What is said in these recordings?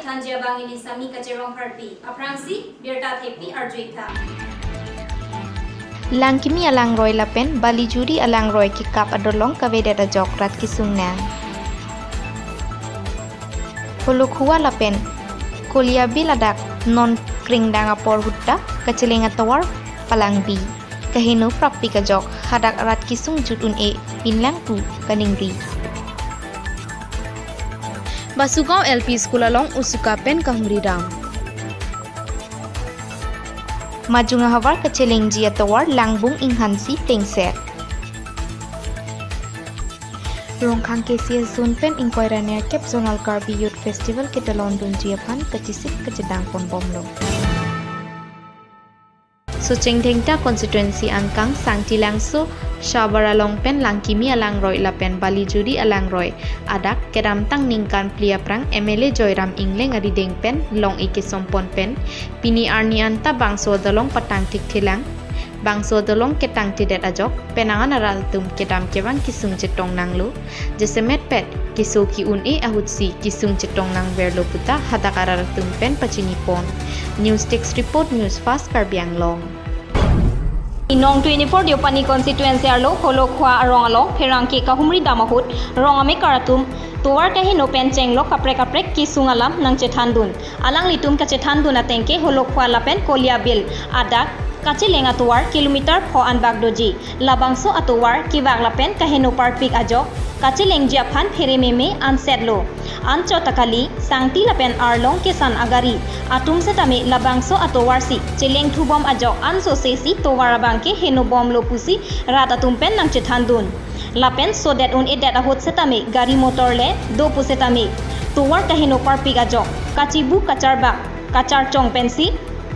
Tanjia Bangini Sami Kacherong Karbi, Aprangsi, Birta Tepi Arjuita. Langkimi alang roy lapen, bali juri alang roy kikap adolong kaveda da jok rat kisung nang. Hulukhuwa lapen, kulia biladak non kring danga por hutta, kacilinga tawar palang bi. Kahino prapi ka jok, hadak rat kisung jutun pinlang tu kaningri. Basugao LP School along usuka pen kahumri ram. Majunga hawar kaceling jia tawar langbung inghansi plengset. Rongkhang KCS zone pen inquiry kep zonal Karbi Youth Festival kita London jia pan kacisik kecedang pon bomlo. So Chengthengta constituency angkang sangti langso Shabara longpen langkimi alang roy lapen bali juri alang roy adak kedam tang ningkan plia prang MLA Joyram Ingleng adi dengpen long ike sompon pen pini arni anta bangso dolong patang tik tilang bangso dolong ketang tidet ajok penangan aral tum kedam kebang kisung cetong nanglu jesemet pet kisoki une ahutsi kisung cetong nang verlo puta hadakarar tum pen pachinipon news text report Newsfast Karbi Anglong. Inong 24 Diopani constituency arlo holokwa arong along perangki kahumri damahut rongame karatum tuwar kahino pencheng lo kaprek kisungalam nang chethandun alang litum ka chethandun atengke holokwa lapen kolia bil adak kacilenga tuwar kilometer pho anbag doji labangso atuwar kibak lapen kahino parpik ajok kacileng jiaphan pherememe ansetlo ancho takali sangti lapen arlong kesan agari atum setame labangso atowarsi cileng thubom ajok anso sesi towarabangke heno bom lopusi rat atumpen nang chethandun lapen so that un edat ahot setame gari motor le do pusetame towar kahino parpik ajok kacibu kacarba kacar chong pensi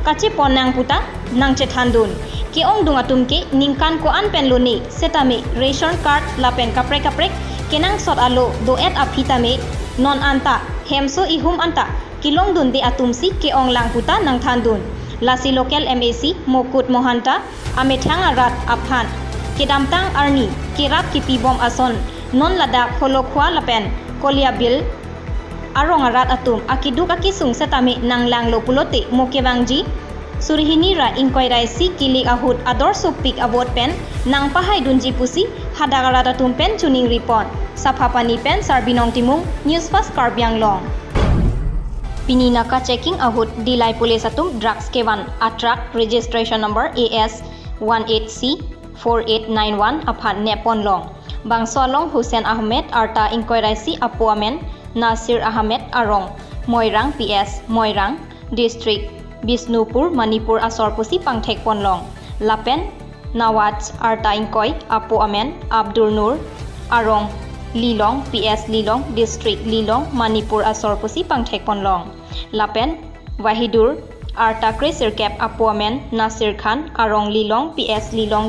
kaci ponang puta nang chethandun ke ong dunga tumke ningkan ko an pen loni setame ration card lapen kaprek kenang sot alo do et apitame non anta hemso ihum anta kilong dun de atumsi ke ong lang puta nang thandun lasi local MAC mokut mohanta amethang arat aphan kedamtang arni kirap kipi bom ason non ladak holokwa lapen kolia bil arong arat atum akiduk akisung setame nang lang lopulote mokebangji surihini ra inquiry si kilik ahut ador supik abot pen nang pahay dunji pusi hadagarat atum pen tuning report sapapani pen sarbinong timung Newsfast Karbi Anglong. Pininaka checking ahut dilay police atum drugs kewan attract registration number AS 18C 4891 aphan nepon long bangso along Hussein Ahmed arta inquiry si apuamen Nasir Ahmed arong Moirang PS Moirang district Bisnupur Manipur asor pusi pangthek ponlong lapen Nawaz arta inkoy apuamen Abdul Nur arong Lilong PS Lilong district Lilong Manipur asor pusi pangthek ponlong lapen Wahidur arta Krisir Kep apuamen Nasir Khan arong Lilong PS Lilong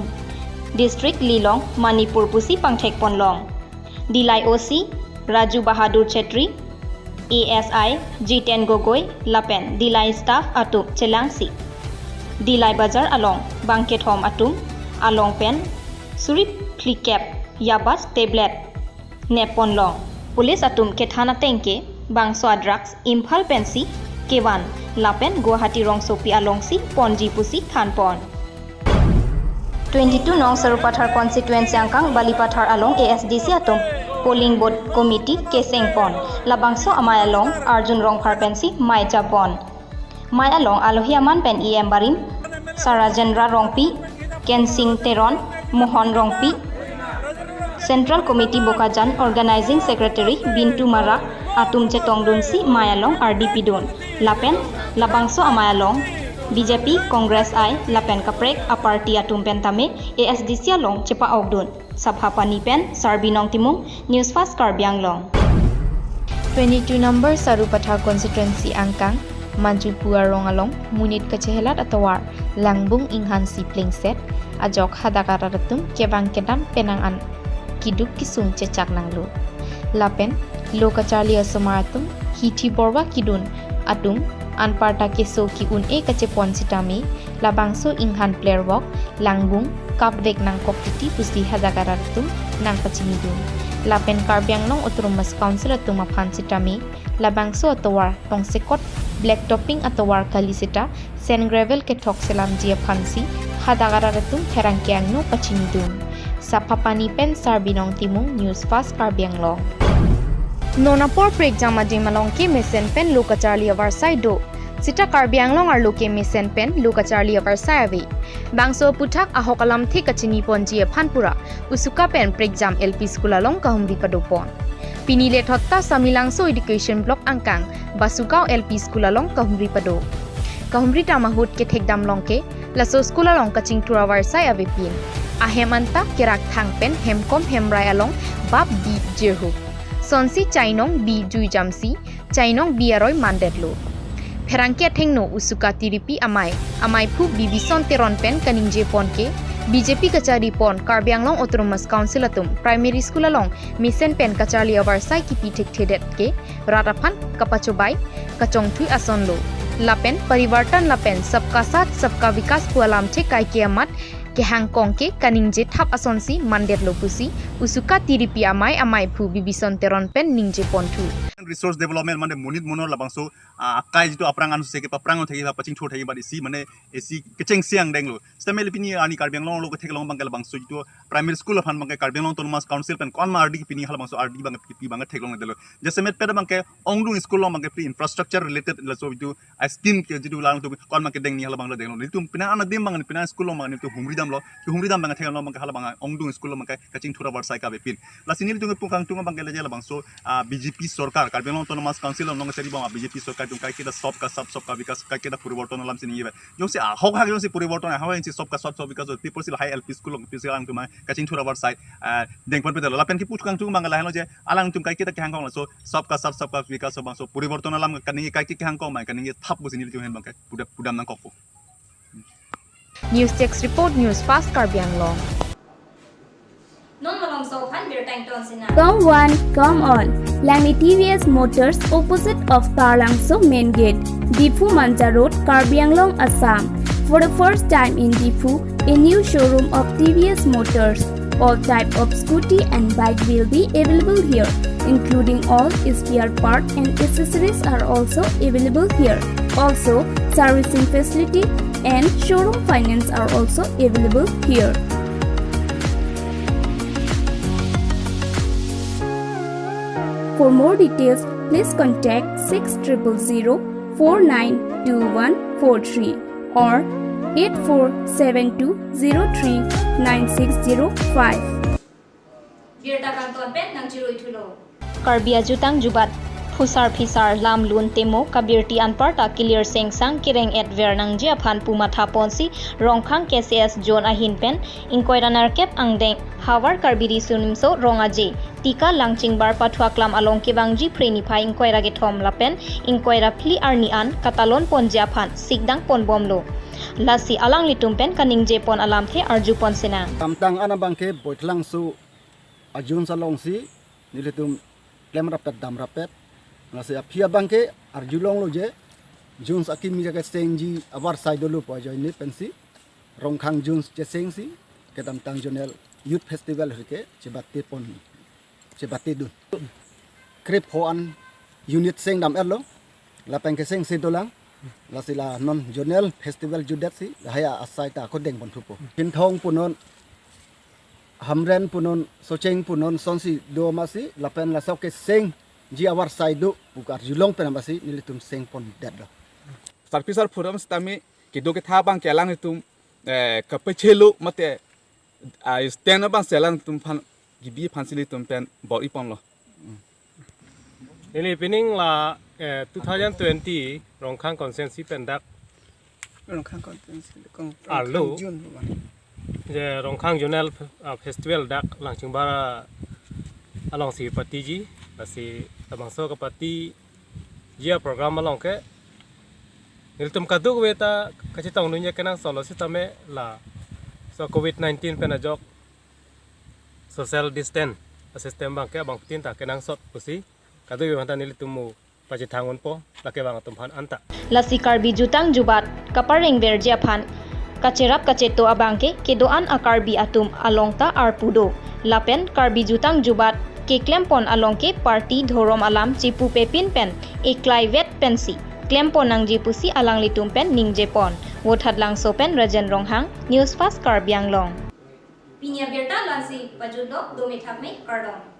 district Lilong Manipur pusi pangthek ponlong dilai OC Raju Bahadur Chetri ASI G10 Gogoi lapen dilai staff atum Chelangsi dilai bazar along bangket home atum along pen surip klikep yabas tablet nepon long police atum kethana tengke bangso drugs imphal pensi kewan lapen Guwahati rong sopi alongsi ponji pusi thanpon 22 nong Sarupathar constituency angkang Balipathar along ASDC atum polling board committee kesengpon labangso amay along Arjun rongphar pensi mai japon mai along alohiaman pen EM barim Sarajendra rongpi Kensing Teron Mohon rongpi Central Committee Bokajan Organizing Secretary Bintu Marak atum chetong dunsi mai along RDP dun lapen labangso amay along BJP Congress I lapen kaprek aparti atum pentame ASDC along cepa ogdun sabhapani pen sarbinong timung Newsfast Karbi Anglong. 22 number Sarupathar constituency angkang Manjupu arong along munit kacehelat atawar langbung inghansi plengset ajok hadakaratum kebang kedam penangan kiduk kisung cecak nanglu lapen lokacharli asomaratum hiti borwa kidun atum anparta keso ki un kacepon sitami labangso inghan player walk langbung kapdek nang kopiti pusi hadakaratum nang pachinidun lapen Karbi Anglong Autonomous Council atum aphan sitami labangso atawar tongsekot black topping atawar kalisita sen gravel ke thok selam jia phansi hadagara ratum therangkyang no pachinidum sapapani pen sarbinong timung Newsfast Karbi Anglong Nonapor preexam ajimalong ke mesen pen luka charlie avar saido Sita Karbi Anglong ar loke mesen pen luka charlie avar saiavi bangso puthak ahokalam thi kachini ponji phanpura usuka pen preexam LP school along kahumri padopon Pinile thotta samilangso education block angkang basukau LP school along kahumri pado kahumri tamahut ke thekdam longke laso school along kaching turawar sai avepin ahemanta kerak thangpen hemkom hemrai along bab di jehu sonsi chainong bi juijamsi chainong biaroi mandetlo Pherangkia thengno usuka tiripi amai phu bibison teron pen kaningje ponke BJP kachari pon Karbi Anglong Autonomous Council atum primary school along mission pen kachari avar sai kipi thek thedet ke rataphan kapachobai kachong thui asonlo lapen parivartan lapen sabka sath sabka vikas pualam the kai ke amat ke hangkong ke kaningje thap asonsi mandetlo pusi usuka tiripi amai phu bibison teron pen ningje pon thu resource development mane munit monor labangso akai jitu aprangan se ke paprang thegi ba paching thot thegi ba isi mane esi kecheng siang denglo stamel pini ani Karbi Anglong lo thek long bangal bangso jitu primary school fan bangai Karbi Anglong Autonomous Council pen kon ma RD pini hal bangso RD bang pi bang thek long delo jese met peda bangai ongdu school lo bangai pre infrastructure related laso jitu scheme ke jitu lang tu kon ma ke deng ni hal banglo denglo nitum pina ana dim bangai pina school lo bangai tu humri dam bangai thek long bangai hal bangai ongdu school lo bangai kaching thura bar sai ka be pin lasini tu pukang tu bangai le bangso BJP sarkar Karbi Anglong Autonomous Council nong seri bang BJP sarkar tum kai kita सबका सबका विकास kai kita puriborton alam sini ye jong se hok ha jong se puriborton ha in se सबका सब विकास people sil high LP school pisi alang tum kaching thura bar side deng pon pedal lapen ki putkang tum bang lahlo je alang tum kai kita ke hangkong so सबका सबका विकास bang so puriborton alam kani kai ki hangkong mai kani thap bu sini tu hen bang kai pudam nang kokpo News Text Report Newsfast Karbi Anglong Non malong so phan bir tang ton sina Come one, come on. Langni TVS Motors opposite of Parlangso main gate, Difu Manja Road, Karbi Anglong, Assam. For the first time in Difu, a new showroom of TVS Motors. All type of scooty and bike will be available here, including all spare parts and accessories are also available here. Also, servicing facility and showroom finance are also available here. For more details, please contact 6000492143 or 8472039605. bir ta kan ton pen nang chiroi thulo Karbi ajutang jubat Fusar Fisar Lam Lun Temo Kabirti Anparta Clear Seng Sang Kireng Adver Nang Jia Phan Puma Thaponsi Rongkhang KCS John Ahin Pen Inkoiranar Kep Angdeng Hawar Karbiri Sunimso Rongaje Tika Langching Bar Patwa Klam Along Kebangji Preni Phai Inkoira Ge Thom Lapen Inkoira Pli Arni An Katalon Pon Jia Phan Sikdang Pon Bomlo Lasi Alang Litum Pen Kaning Je Pon Alam The Arju Pon Sena Tamtang anabangke boitlang su ajun salong si nilitum klem rapet dam rapet nasi apia bangke arjulong lo je juns akim mi jaga sengji abar sai dulu po jo ini pensi rongkhang juns je sengsi ke tamtang jonel youth festival rike cebati pon cebati du krip hoan unit seng dam erlo la pengke seng sidolang la sila non jonel festival judet si haya asai ta ko deng pon thupo pinthong punon hamren punon socheng punon sonsi do masi la pen la sok ke seng ji awar saidu bukar julong penambasi nilitum seng pon dadlo sarpisar puram stami kido ke thabang kelang itum kapechelu mate stand up selang tum phan gibi phansili tum pen body pon lo ini pining la 2020 rongkhang consensi pendak rongkhang kontensi kong Arlo. je rongkhang junel festival dak langching bara along si patiji asi tabangso ka pati jia program along ke niltum kaduk weta kachitang nunya kenang solo sitame la so covid-19 penajok social distance system bang ke bang tin ta kenang sot pusi kadu wanta niltumu pachithangon po lake bang tumhan anta Lasi Karbi Jutang Jubat Kapareng Verjia Phan Kacerap kaceto abangke kedoan akarbi atum alongta arpudo lapen Karbi Jutang Jubat ke klempon along ke party dhorom alam jipu pepin pen eklai vet pensi klempon nang jipu si alang litum pen ning jepon wothat lang so pen rajen ronghang Newsfast Karbi Anglong pinya berta lansi pajudok domi thakme kardon